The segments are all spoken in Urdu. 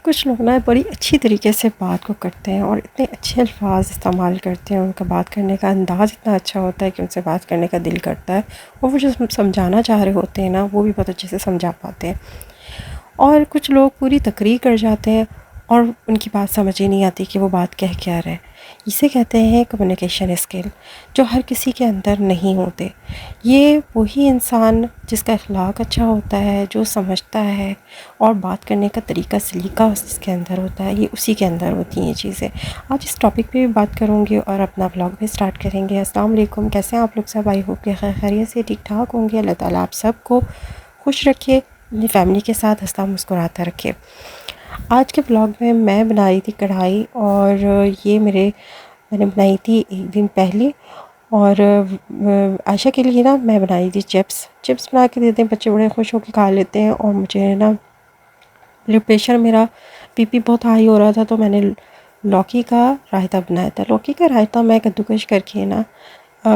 کچھ لوگ نا بڑی اچھی طریقے سے بات کو کرتے ہیں اور اتنے اچھے الفاظ استعمال کرتے ہیں، ان کا بات کرنے کا انداز اتنا اچھا ہوتا ہے کہ ان سے بات کرنے کا دل کرتا ہے، اور وہ جو سمجھانا چاہ رہے ہوتے ہیں نا وہ بھی بہت اچھے سے سمجھا پاتے ہیں۔ اور کچھ لوگ پوری تقریر کر جاتے ہیں اور ان کی بات سمجھ ہی نہیں آتی کہ وہ بات کہہ کیا رہے۔ اسے کہتے ہیں کمیونیکیشن اسکل، جو ہر کسی کے اندر نہیں ہوتے۔ یہ وہی انسان جس کا اخلاق اچھا ہوتا ہے، جو سمجھتا ہے اور بات کرنے کا طریقہ سلیقہ اس کے اندر ہوتا ہے، یہ اسی کے اندر ہوتی ہیں یہ چیزیں۔ آج اس ٹاپک پہ بھی بات کروں گی اور اپنا بلاگ بھی سٹارٹ کریں گے۔ السلام علیکم، کیسے ہیں آپ لوگ سب؟ آئی ہوپ کہ خیریت سے ٹھیک ٹھاک ہوں گے۔ اللہ تعالیٰ آپ سب کو خوش رکھے، اپنی فیملی کے ساتھ ہنستا مسکراتا رکھے۔ آج کے بلاگ میں بنا رہی تھی کڑھائی، اور یہ میں نے بنائی تھی ایک دن پہلے، اور عائشہ کے لیے نا میں بنائی تھی چپس بنا کے دیتے ہیں، بچے بڑے خوش ہو کے کھا لیتے ہیں۔ اور مجھے نا بلڈ پریشر، میرا بی پی بہت ہائی ہو رہا تھا، تو میں نے لوکی کا رائتہ بنایا تھا۔ لوکی کا رائتہ میں کدوکش کر کے نا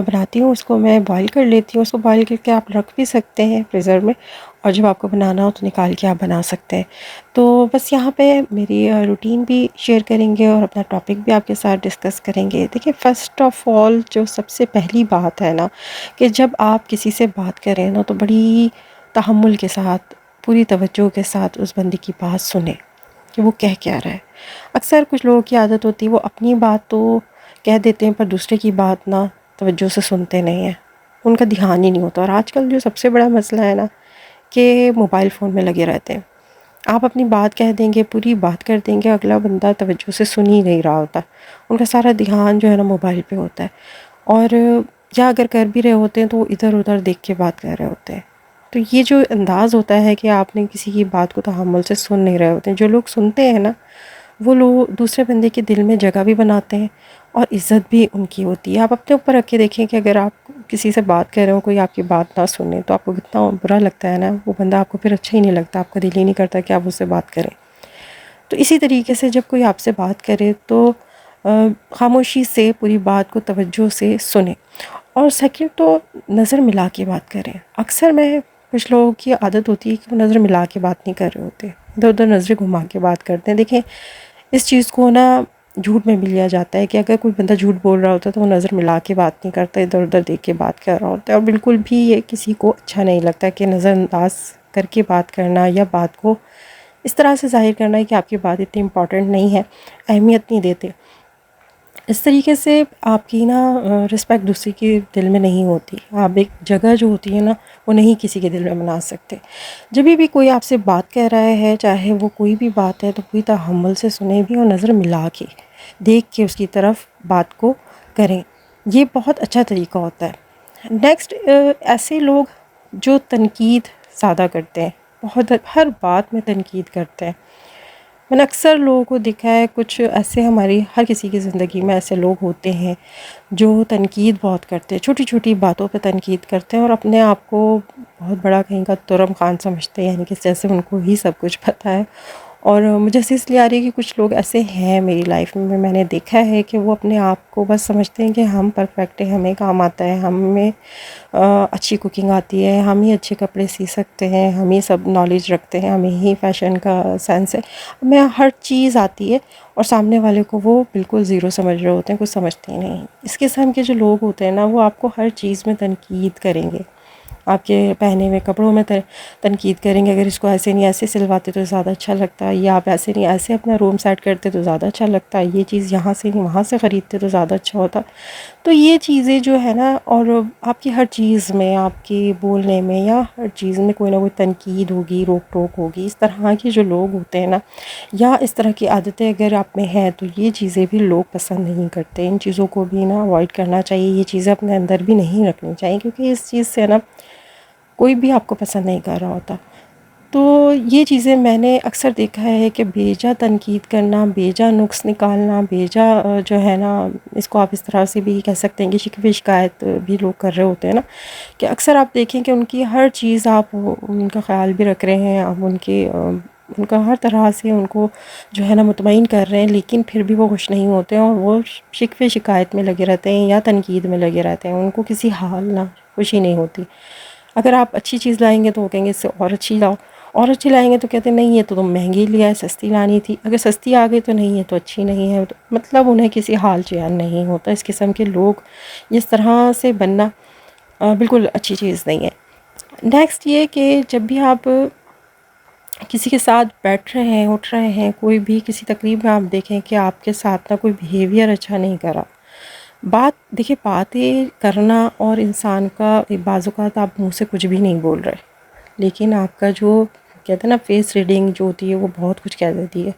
بناتی ہوں، اس کو میں بوائل کر لیتی ہوں۔ اس کو بوائل کر کے آپ رکھ بھی سکتے ہیں فریزر میں، اور جب آپ کو بنانا ہو تو نکال کے آپ بنا سکتے ہیں۔ تو بس یہاں پہ میری روٹین بھی شیئر کریں گے اور اپنا ٹاپک بھی آپ کے ساتھ ڈسکس کریں گے۔ دیکھیں، فرسٹ آف آل جو سب سے پہلی بات ہے نا، کہ جب آپ کسی سے بات کریں نا تو بڑی تحمل کے ساتھ، پوری توجہ کے ساتھ اس بندے کی بات سنیں کہ وہ کہہ کیا رہا ہے۔ اکثر کچھ لوگوں کی عادت ہوتی ہے وہ اپنی بات تو کہہ دیتے ہیں پر دوسرے کی بات نہ توجہ سے سنتے نہیں ہیں، ان کا دھیان ہی نہیں ہوتا۔ اور آج کل جو سب سے بڑا مسئلہ ہے نا کہ موبائل فون میں لگے رہتے ہیں۔ آپ اپنی بات کہہ دیں گے، پوری بات کر دیں گے، اگلا بندہ توجہ سے سن ہی نہیں رہا ہوتا، ان کا سارا دھیان جو ہے نا موبائل پہ ہوتا ہے، اور یا اگر کر بھی رہے ہوتے ہیں تو وہ ادھر ادھر دیکھ کے بات کر رہے ہوتے ہیں۔ تو یہ جو انداز ہوتا ہے کہ آپ نے کسی کی بات کو تحمل سے سن نہیں رہے ہوتے ہیں، جو لوگ سنتے ہیں نا وہ لوگ دوسرے بندے کے دل میں جگہ بھی بناتے ہیں اور عزت بھی ان کی ہوتی ہے۔ آپ اپنے اوپر رکھ کے دیکھیں کہ اگر آپ کسی سے بات کر رہے ہو، کوئی آپ کی بات نہ سنے تو آپ کو کتنا برا لگتا ہے نا، وہ بندہ آپ کو پھر اچھا ہی نہیں لگتا، آپ کا دل ہی نہیں کرتا کہ آپ اس سے بات کریں۔ تو اسی طریقے سے جب کوئی آپ سے بات کرے تو خاموشی سے پوری بات کو توجہ سے سنیں، اور سیکنڈ تو نظر ملا کے بات کریں۔ اکثر کچھ لوگوں کی عادت ہوتی ہے کہ وہ نظر ملا کے بات نہیں کر رہے ہوتے، ادھر ادھر نظریں گھما کے بات کرتے ہیں۔ دیکھیں، اس چیز کو نا جھوٹ میں بھی لیا جاتا ہے کہ اگر کوئی بندہ جھوٹ بول رہا ہوتا ہے تو وہ نظر ملا کے بات نہیں کرتا، ادھر ادھر دیکھ کے بات کر رہا ہوتا ہے، اور بالکل بھی یہ کسی کو اچھا نہیں لگتا کہ نظر انداز کر کے بات کرنا، یا بات کو اس طرح سے ظاہر کرنا ہے کہ آپ کی بات اتنی امپورٹنٹ نہیں ہے، اہمیت نہیں دیتے۔ اس طریقے سے آپ کی نا رسپیکٹ دوسری کے دل میں نہیں ہوتی، آپ ایک جگہ جو ہوتی ہے نا وہ نہیں کسی کے دل میں بنا سکتے۔ جب بھی کوئی آپ سے بات کہہ رہا ہے، چاہے وہ کوئی بھی بات ہے، تو پوری تحمل سے سنیں بھی اور نظر ملا کے دیکھ کے اس کی طرف بات کو کریں، یہ بہت اچھا طریقہ ہوتا ہے۔ نیکسٹ، ایسے لوگ جو تنقید زیادہ کرتے ہیں، بہت ہر بات میں تنقید کرتے ہیں، میں نے اکثر لوگوں کو دیکھا ہے، کچھ ایسے ہماری ہر کسی کی زندگی میں ایسے لوگ ہوتے ہیں جو تنقید بہت کرتے ہیں، چھوٹی چھوٹی باتوں پہ تنقید کرتے ہیں اور اپنے آپ کو بہت بڑا کہیں کا ترم خان سمجھتے ہیں، یعنی کہ جیسے ان کو ہی سب کچھ پتہ ہے۔ اور مجھے اس لیے آ رہی ہے کہ کچھ لوگ ایسے ہیں میری لائف میں نے دیکھا ہے کہ وہ اپنے آپ کو بس سمجھتے ہیں کہ ہم پرفیکٹ ہیں، ہمیں کام آتا ہے، ہمیں اچھی کوکنگ آتی ہے، ہم ہی اچھے کپڑے سی سکتے ہیں، ہم ہی سب نالج رکھتے ہیں، ہمیں ہی فیشن کا سینس ہے، ہمیں ہر چیز آتی ہے، اور سامنے والے کو وہ بالکل زیرو سمجھ رہے ہوتے ہیں، کچھ سمجھتے ہی نہیں۔ اس قسم کے جو لوگ ہوتے ہیں نا وہ آپ کو ہر چیز میں تنقید کریں گے، آپ کے پہنے ہوئے کپڑوں میں تنقید کریں گے، اگر اس کو ایسے نہیں ایسے سلواتے تو زیادہ اچھا لگتا، یا آپ ایسے نہیں ایسے اپنا روم سیٹ کرتے تو زیادہ اچھا لگتا، یہ چیز یہاں سے نہیں وہاں سے خریدتے تو زیادہ اچھا ہوتا۔ تو یہ چیزیں جو ہے نا، اور آپ کی ہر چیز میں، آپ کے بولنے میں یا ہر چیز میں کوئی نہ کوئی تنقید ہوگی، روک ٹوک ہوگی۔ اس طرح کے جو لوگ ہوتے ہیں نا، یا اس طرح کی عادتیں اگر آپ میں ہیں تو یہ چیزیں بھی لوگ پسند نہیں کرتے، ان چیزوں کو بھی نا اوائڈ کرنا چاہیے، یہ چیزیں اپنے اندر بھی نہیں رکھنی چاہیے، کیونکہ اس چیز سے نا کوئی بھی آپ کو پسند نہیں کر رہا ہوتا۔ تو یہ چیزیں میں نے اکثر دیکھا ہے کہ بیجا تنقید کرنا، بیجا نقص نکالنا، بیجا جو ہے نا، اس کو آپ اس طرح سے بھی کہہ سکتے ہیں کہ شکوے شکایت بھی لوگ کر رہے ہوتے ہیں نا، کہ اکثر آپ دیکھیں کہ ان کی ہر چیز آپ ان کا خیال بھی رکھ رہے ہیں، آپ ان کا ہر طرح سے ان کو جو ہے نا مطمئن کر رہے ہیں، لیکن پھر بھی وہ خوش نہیں ہوتے ہیں، اور وہ شکوے شکایت میں لگے رہتے ہیں یا تنقید میں لگے رہتے ہیں، ان کو کسی حال نہ خوشی نہیں ہوتی۔ اگر آپ اچھی چیز لائیں گے تو وہ کہیں گے اس سے اور اچھی لاؤ، اور اچھی لائیں گے تو کہتے ہیں نہیں یہ تو تم مہنگی لیا ہے، سستی لانی تھی، اگر سستی آ گئی تو نہیں ہے تو اچھی نہیں ہے، مطلب انہیں کسی حال چیان نہیں ہوتا۔ اس قسم کے لوگ اس طرح سے بننا بالکل اچھی چیز نہیں ہے۔ نیکسٹ یہ کہ جب بھی آپ کسی کے ساتھ بیٹھ رہے ہیں، اٹھ رہے ہیں، کوئی بھی کسی تقریب میں آپ دیکھیں کہ آپ کے ساتھ نہ کوئی بیہیویئر اچھا نہیں کرا، بات دیکھیں، باتیں کرنا اور انسان کا بعض اوقات آپ منہ سے کچھ بھی نہیں بول رہے، لیکن آپ کا جو کہتے ہیں نا فیس ریڈنگ جو ہوتی ہے وہ بہت کچھ کہہ دیتی ہے۔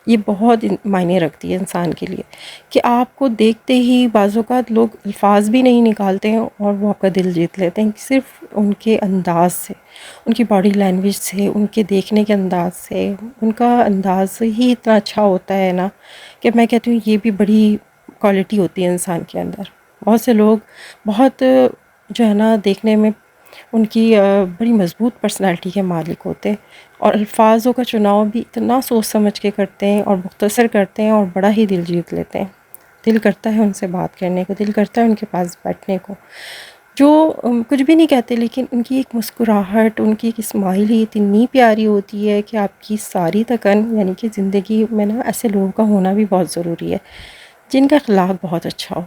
یہ بہت معنی رکھتی ہے انسان کے لیے کہ آپ کو دیکھتے ہی بعض اوقات لوگ الفاظ بھی نہیں نکالتے ہیں اور وہ آپ کا دل جیت لیتے ہیں صرف ان کے انداز سے، ان کی باڈی لینگویج سے، ان کے دیکھنے کے انداز سے۔ ان کا انداز ہی اتنا اچھا ہوتا ہے نا کہ میں کہتی ہوں یہ بھی بڑی کوالٹی ہوتی ہے انسان کے اندر۔ بہت سے لوگ بہت جو ہے نا دیکھنے میں ان کی بڑی مضبوط پرسنالٹی کے مالک ہوتے ہیں اور الفاظوں کا چناؤ بھی اتنا سوچ سمجھ کے کرتے ہیں اور مختصر کرتے ہیں اور بڑا ہی دل جیت لیتے ہیں۔ دل کرتا ہے ان سے بات کرنے کو، دل کرتا ہے ان کے پاس بیٹھنے کو، جو کچھ بھی نہیں کہتے لیکن ان کی ایک مسکراہٹ، ان کی ایک اسمائل ہی اتنی پیاری ہوتی ہے کہ آپ کی ساری تکن، یعنی کہ زندگی میں نا ایسے لوگوں کا ہونا بھی بہت ضروری ہے جن کا اخلاق بہت اچھا ہو،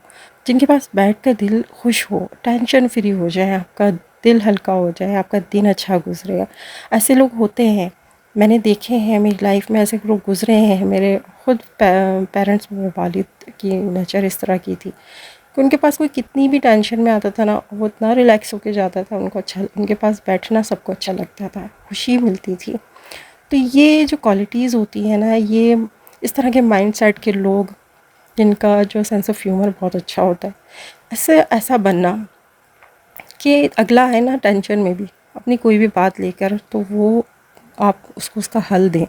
جن کے پاس بیٹھ کر دل خوش ہو، ٹینشن فری ہو جائے، آپ کا دل ہلکا ہو جائے، آپ کا دن اچھا گزرے گا۔ ایسے لوگ ہوتے ہیں، میں نے دیکھے ہیں میری لائف میں، ایسے لوگ گزرے ہیں۔ میرے خود پیرنٹس، میرے والد کی نیچر اس طرح کی تھی کہ ان کے پاس کوئی کتنی بھی ٹینشن میں آتا تھا نا، وہ اتنا ریلیکس ہو کے جاتا تھا، ان کو اچھا، ان کے پاس بیٹھنا سب کو اچھا لگتا تھا، خوشی ملتی تھی۔ تو یہ جو کوالٹیز ہوتی ہیں نا، یہ اس طرح کے مائنڈ سیٹ کے لوگ جن کا جو سینس آف ہیومر بہت اچھا ہوتا ہے، ایسا بننا کہ اگلا ہے نا ٹینشن میں بھی اپنی کوئی بھی بات لے کر تو وہ آپ اس کو اس کا حل دیں،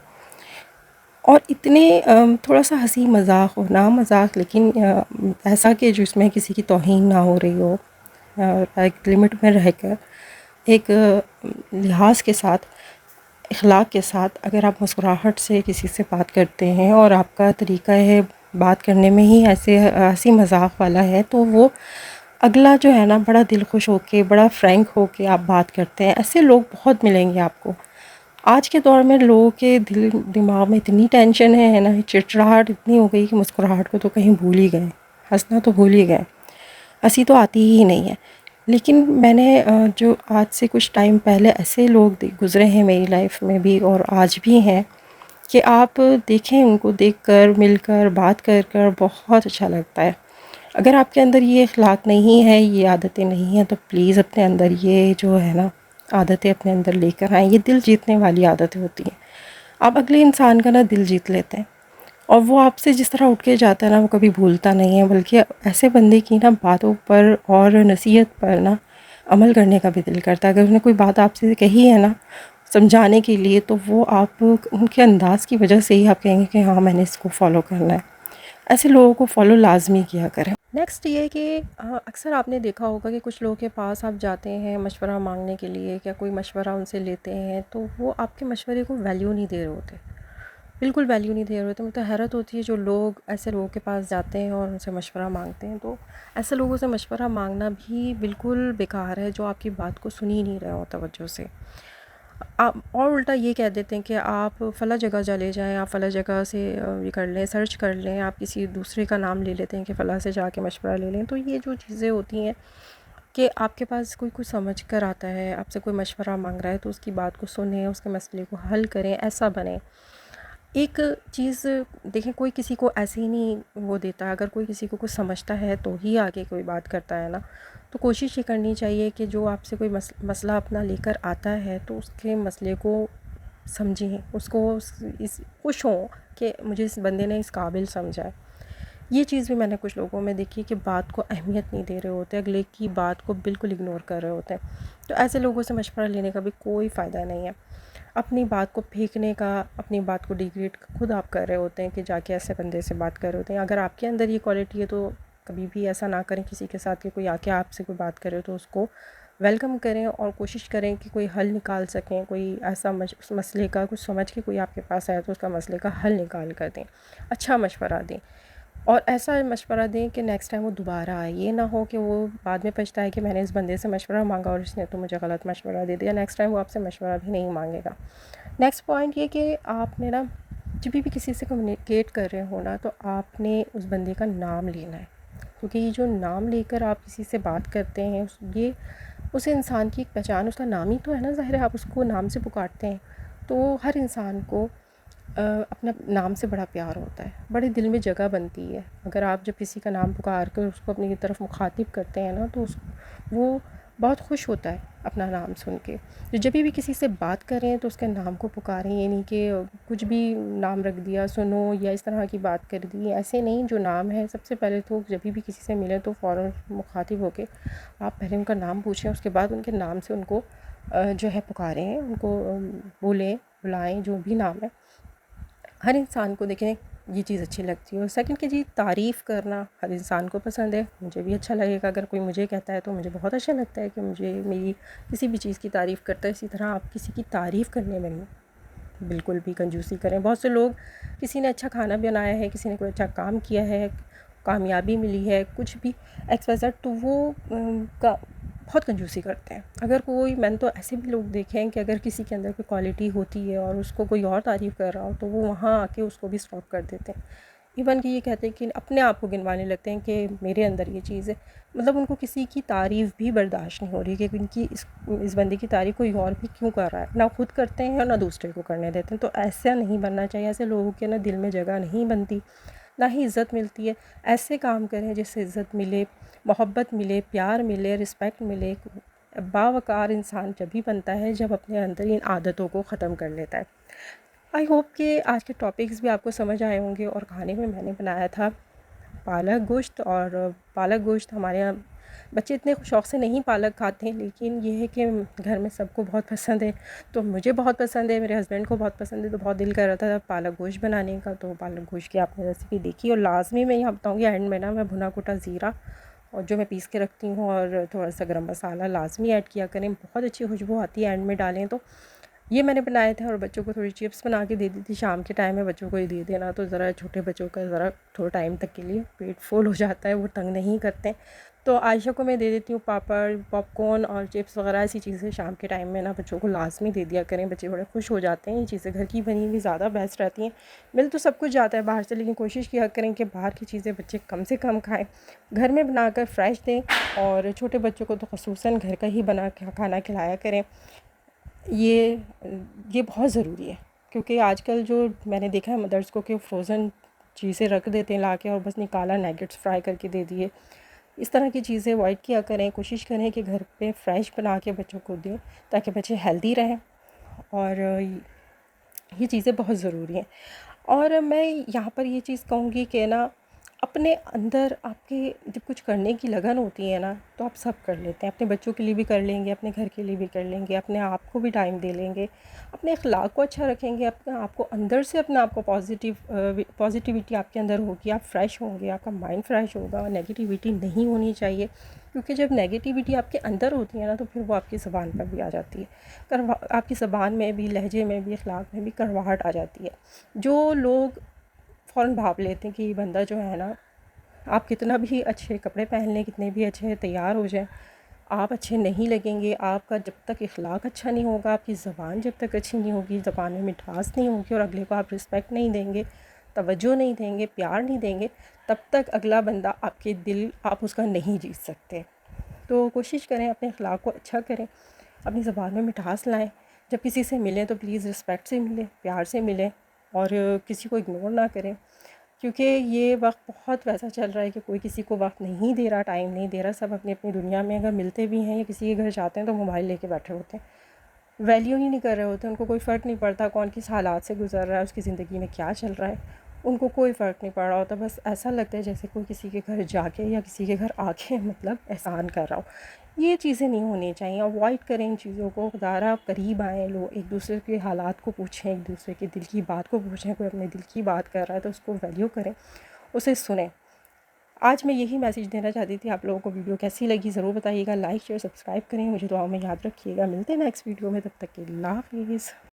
اور اتنے تھوڑا سا ہنسی مذاق ہو، نہ مذاق لیکن ایسا کہ جس میں کسی کی توہین نہ ہو رہی ہو، ایک لمٹ میں رہ کر، ایک لحاظ کے ساتھ، اخلاق کے ساتھ اگر آپ مسکراہٹ سے کسی سے بات کرتے ہیں اور آپ کا طریقہ ہے بات کرنے میں ہی ایسے ہنسی مذاق والا ہے، تو وہ اگلا جو ہے نا بڑا دل خوش ہو کے، بڑا فرینک ہو کے آپ بات کرتے ہیں۔ ایسے لوگ بہت ملیں گے آپ کو۔ آج کے دور میں لوگوں کے دماغ میں اتنی ٹینشن ہے نا، چڑچڑاہٹ اتنی ہو گئی کہ مسکراہٹ کو تو کہیں بھول ہی گئے، ہنسنا تو بھول ہی گئے، ہنسی تو آتی ہی نہیں ہے۔ لیکن میں نے جو آج سے کچھ ٹائم پہلے ایسے لوگ گزرے ہیں میری لائف میں بھی اور آج بھی ہیں کہ آپ دیکھیں ان کو، دیکھ کر، مل کر، بات کر کر بہت اچھا لگتا ہے۔ اگر آپ کے اندر یہ اخلاق نہیں ہے، یہ عادتیں نہیں ہیں، تو پلیز اپنے اندر یہ جو ہے نا عادتیں اپنے اندر لے کر آئیں۔ یہ دل جیتنے والی عادتیں ہوتی ہیں۔ آپ اگلے انسان کا نا دل جیت لیتے ہیں اور وہ آپ سے جس طرح اٹھ کے جاتا ہے نا وہ کبھی بھولتا نہیں ہے، بلکہ ایسے بندے کی نا باتوں پر اور نصیحت پر نا عمل کرنے کا بھی دل کرتا ہے۔ اگر انہیں کوئی بات آپ سے کہی ہے نا سمجھانے کے لیے، تو وہ آپ ان کے انداز کی وجہ سے ہی آپ کہیں گے کہ ہاں میں نے اس کو فالو کرنا ہے۔ ایسے لوگوں کو فالو لازمی کیا کریں۔ نیکسٹ یہ کہ اکثر آپ نے دیکھا ہوگا کہ کچھ لوگوں کے پاس آپ جاتے ہیں مشورہ مانگنے کے لیے، یا کوئی مشورہ ان سے لیتے ہیں تو وہ آپ کے مشورے کو ویلیو نہیں دے رہے ہوتے، بالکل ویلیو نہیں دے رہے ہوتے۔ مجھے تو حیرت ہوتی ہے جو لوگ ایسے لوگوں کے پاس جاتے ہیں اور ان سے مشورہ مانگتے ہیں، تو ایسے لوگوں سے مشورہ مانگنا بھی بالکل بیکار ہے جو آپ کی بات کو سن ہی نہیں رہے ہو توجہ سے۔ آپ اور الٹا یہ کہہ دیتے ہیں کہ آپ فلاں جگہ چلے جائیں، آپ فلاں جگہ سے یہ کر لیں، سرچ کر لیں، آپ کسی دوسرے کا نام لے لیتے ہیں کہ فلاں سے جا کے مشورہ لے لیں۔ تو یہ جو چیزیں ہوتی ہیں کہ آپ کے پاس کوئی کچھ سمجھ کر آتا ہے، آپ سے کوئی مشورہ مانگ رہا ہے تو اس کی بات کو سنیں، اس کے مسئلے کو حل کریں، ایسا بنیں۔ ایک چیز دیکھیں، کوئی کسی کو ایسے ہی نہیں وہ دیتا ہے، اگر کوئی کسی کو کچھ سمجھتا ہے تو ہی آگے کوئی بات کرتا ہے نا، تو کوشش یہ کرنی چاہیے کہ جو آپ سے کوئی مسئلہ اپنا لے کر آتا ہے تو اس کے مسئلے کو سمجھیں، اس کو خوش ہوں کہ مجھے اس بندے نے اس قابل سمجھا ہے۔ یہ چیز بھی میں نے کچھ لوگوں میں دیکھی کہ بات کو اہمیت نہیں دے رہے ہوتے، اگلے کی بات کو بالکل اگنور کر رہے ہوتے ہیں، تو ایسے لوگوں سے مشورہ لینے کا بھی کوئی فائدہ نہیں ہے۔ اپنی بات کو پھینکنے کا، اپنی بات کو ڈیگریڈ خود آپ کر رہے ہوتے ہیں کہ جا کے ایسے بندے سے بات کر رہے ہوتے ہیں۔ اگر آپ کے اندر یہ کوالٹی ہے تو کبھی بھی ایسا نہ کریں کسی کے ساتھ کہ کوئی آ کے آپ سے کوئی بات کرے تو اس کو ویلکم کریں اور کوشش کریں کہ کوئی حل نکال سکیں، کوئی ایسا اس مسئلے کا کچھ سمجھ کے کوئی آپ کے پاس آیا تو اس کا مسئلے کا حل نکال کر دیں، اچھا مشورہ دیں۔ اور ایسا مشورہ دیں کہ نیکسٹ ٹائم وہ دوبارہ آئے. یہ نہ ہو کہ وہ بعد میں پچھتائے کہ میں نے اس بندے سے مشورہ مانگا اور اس نے تو مجھے غلط مشورہ دے دیا. نیکسٹ ٹائم وہ آپ سے مشورہ بھی نہیں مانگے گا. نیکسٹ پوائنٹ یہ کہ آپ نے نا جب بھی کسی سے کمیونیکیٹ کر رہے ہو نا تو آپ نے اس بندے کا نام لینا ہے. کیونکہ یہ جو نام لے کر آپ کسی سے بات کرتے ہیں یہ اس انسان کی ایک پہچان، اس کا نام ہی تو ہے نا. ظاہر ہے آپ اس کو نام سے پکارتے ہیں تو ہر انسان کو اپنا نام سے بڑا پیار ہوتا ہے، بڑے دل میں جگہ بنتی ہے. اگر آپ جب کسی کا نام پکار کر اس کو اپنی طرف مخاطب کرتے ہیں نا تو وہ بہت خوش ہوتا ہے اپنا نام سن کے. تو جب بھی کسی سے بات کریں تو اس کے نام کو پکاریں، یہ نہیں کہ کچھ بھی نام رکھ دیا سنو یا اس طرح کی بات کر دی. ایسے نہیں، جو نام ہے سب سے پہلے تو جب بھی کسی سے ملے تو فوراً مخاطب ہو کے آپ پہلے ان کا نام پوچھیں، اس کے بعد ان کے نام سے ان کو جو ہے پکاریں، ان کو بولیں بلائیں جو بھی نام ہے. ہر انسان کو دیکھیں یہ چیز اچھی لگتی ہے. اور سیکنڈ کہ جی تعریف کرنا ہر انسان کو پسند ہے. مجھے بھی اچھا لگے گا اگر کوئی مجھے کہتا ہے تو مجھے بہت اچھا لگتا ہے کہ مجھے میری کسی بھی چیز کی تعریف کرتا ہے. اسی طرح آپ کسی کی تعریف کرنے میں بالکل بھی کنجوسی کریں. بہت سے لوگ کسی نے اچھا کھانا بنایا ہے، کسی نے کوئی اچھا کام کیا ہے، کامیابی ملی ہے، کچھ بھی ایکس وائی زیڈ، تو وہ بہت کنجوسی کرتے ہیں. اگر کوئی، میں نے تو ایسے بھی لوگ دیکھے ہیں کہ اگر کسی کے اندر کوئی کوالٹی ہوتی ہے اور اس کو کوئی اور تعریف کر رہا ہو تو وہ وہاں آ کے اس کو بھی اسٹاپ کر دیتے ہیں. ایون کہ یہ کہتے ہیں کہ اپنے آپ کو گنوانے لگتے ہیں کہ میرے اندر یہ چیز ہے. مطلب ان کو کسی کی تعریف بھی برداشت نہیں ہو رہی کہ ان کی اس بندے کی تعریف کوئی اور بھی کیوں کر رہا ہے. نہ خود کرتے ہیں اور نہ دوسرے کو کرنے دیتے ہیں. تو ایسا نہیں بننا چاہیے. ایسے لوگوں کے نا دل میں جگہ نہیں بنتی، نہ ہی عزت ملتی ہے. ایسے کام کریں جس سے عزت ملے، محبت ملے، پیار ملے، رسپیکٹ ملے. باوقار انسان جب ہی بنتا ہے جب اپنے اندر ان عادتوں کو ختم کر لیتا ہے. آئی ہوپ کہ آج کے ٹاپکس بھی آپ کو سمجھ آئے ہوں گے. اور کھانے میں نے بنایا تھا پالک گوشت. اور پالک گوشت ہمارے یہاں بچے اتنے شوق سے نہیں پالک کھاتے ہیں، لیکن یہ ہے کہ گھر میں سب کو بہت پسند ہے. تو مجھے بہت پسند ہے، میرے ہسبینڈ کو بہت پسند ہے، تو بہت دل کر رہا تھا پالک گوشت بنانے کا. تو پالک گوشت کی آپ نے ریسیپی دیکھی. اور لازمی میں یہاں بتاؤں گی اینڈ میں نا میں بھنا کوٹا زیرہ اور جو میں پیس کے رکھتی ہوں اور تھوڑا سا گرم مسالہ لازمی ایڈ کیا کریں. بہت اچھی خوشبو آتی ہے اینڈ میں ڈالیں تو. یہ میں نے بنائے تھے. اور بچوں کو تھوڑی چپس بنا کے دے دی تھی. شام کے ٹائم میں بچوں کو ہی دے دینا تو ذرا چھوٹے بچوں کا ذرا تھوڑا ٹائم تک کے لیے پیٹ فل ہو جاتا ہے، وہ تنگ نہیں کرتے. تو عائشہ کو میں دے دیتی ہوں پاپڑ، پاپ کارن اور چپس وغیرہ ایسی چیزیں شام کے ٹائم میں نا بچوں کو لازمی دے دیا کریں. بچے بڑے خوش ہو جاتے ہیں. یہ چیزیں گھر کی بنی ہوئی زیادہ بیسٹ رہتی ہیں. مل تو سب کچھ جاتا ہے باہر سے، لیکن کوشش کیا کریں کہ باہر کی چیزیں بچے کم سے کم کھائیں. گھر میں بنا کر فریش دیں. اور چھوٹے بچوں کو تو خصوصاً گھر کا ہی بنا کے کھانا کھلایا کریں. یہ بہت ضروری ہے. کیونکہ آج کل جو میں نے دیکھا ہے مدرس کو کہ فروزن چیزیں رکھ دیتے ہیں لا کے اور بس نکالا نیگٹس فرائی کر کے دے دیے. اس طرح کی چیزیں اوائڈ کیا کریں. کوشش کریں کہ گھر پہ فریش بنا کے بچوں کو دیں تاکہ بچے ہیلدی رہیں. اور یہ چیزیں بہت ضروری ہیں. اور میں یہاں پر یہ چیز کہوں گی کہ نا اپنے اندر آپ کے جب کچھ کرنے کی لگن ہوتی ہے نا تو آپ سب کر لیتے ہیں. اپنے بچوں کے لیے بھی کر لیں گے، اپنے گھر کے لیے بھی کر لیں گے، اپنے آپ کو بھی ٹائم دے لیں گے، اپنے اخلاق کو اچھا رکھیں گے، اپنے آپ کو اندر سے اپنے آپ کو پازیٹیوٹی آپ کے اندر ہوگی. آپ فریش ہوں گے، آپ کا مائنڈ فریش ہوگا. نیگیٹیوٹی نہیں ہونی چاہیے. کیونکہ جب نیگیٹیوٹی آپ کے اندر ہوتی ہے نا تو پھر وہ آپ کی زبان پر بھی آ جاتی ہے. آپ کی زبان میں بھی، لہجے میں بھی، اخلاق میں بھی کڑواہٹ آ جاتی ہے. جو لوگ فوراً بھاپ لیتے ہیں کہ یہ بندہ جو ہے نا، آپ کتنا بھی اچھے کپڑے پہن لیں، کتنے بھی اچھے تیار ہو جائیں، آپ اچھے نہیں لگیں گے. آپ کا جب تک اخلاق اچھا نہیں ہوگا، آپ کی زبان جب تک اچھی نہیں ہوگی، زبان میں مٹھاس نہیں ہوگی، اور اگلے کو آپ رسپیکٹ نہیں دیں گے، توجہ نہیں دیں گے، پیار نہیں دیں گے، تب تک اگلا بندہ آپ کے دل آپ اس کا نہیں جیت سکتے. تو کوشش کریں اپنے اخلاق کو اچھا کریں، اپنی زبان میں مٹھاس لائیں. جب کسی سے ملیں تو پلیز رسپیکٹ سے ملیں، پیار سے ملیں، اور کسی کو اگنور نہ کریں. کیونکہ یہ وقت بہت ویسا چل رہا ہے کہ کوئی کسی کو وقت نہیں دے رہا، ٹائم نہیں دے رہا. سب اپنی اپنی دنیا میں اگر ملتے بھی ہیں یا کسی کے گھر جاتے ہیں تو موبائل لے کے بیٹھے ہوتے ہیں، ویلیو ہی نہیں کر رہے ہوتے. ان کو کوئی فرق نہیں پڑتا کون کس حالات سے گزر رہا ہے، اس کی زندگی میں کیا چل رہا ہے، ان کو کوئی فرق نہیں پڑ رہا ہوتا. بس ایسا لگتا ہے جیسے کوئی کسی کے گھر جا کے یا کسی کے گھر آ کے مطلب احسان کر رہا ہو. یہ چیزیں نہیں ہونی چاہیے. اوائڈ کریں ان چیزوں کو. خدارہ قریب آئیں، لوگ ایک دوسرے کے حالات کو پوچھیں، ایک دوسرے کے دل کی بات کو پوچھیں. کوئی اپنے دل کی بات کر رہا ہے تو اس کو ویلیو کریں، اسے سنیں. آج میں یہی میسیج دینا چاہتی تھی. آپ لوگوں کو ویڈیو کیسی لگی ضرور بتائیے گا. لائک شیئر سبسکرائب کریں. مجھے دعاؤں میں یاد رکھیے گا. ملتے ہیں نیکسٹ ویڈیو میں. تب تک کے لیے اللہ حافظ.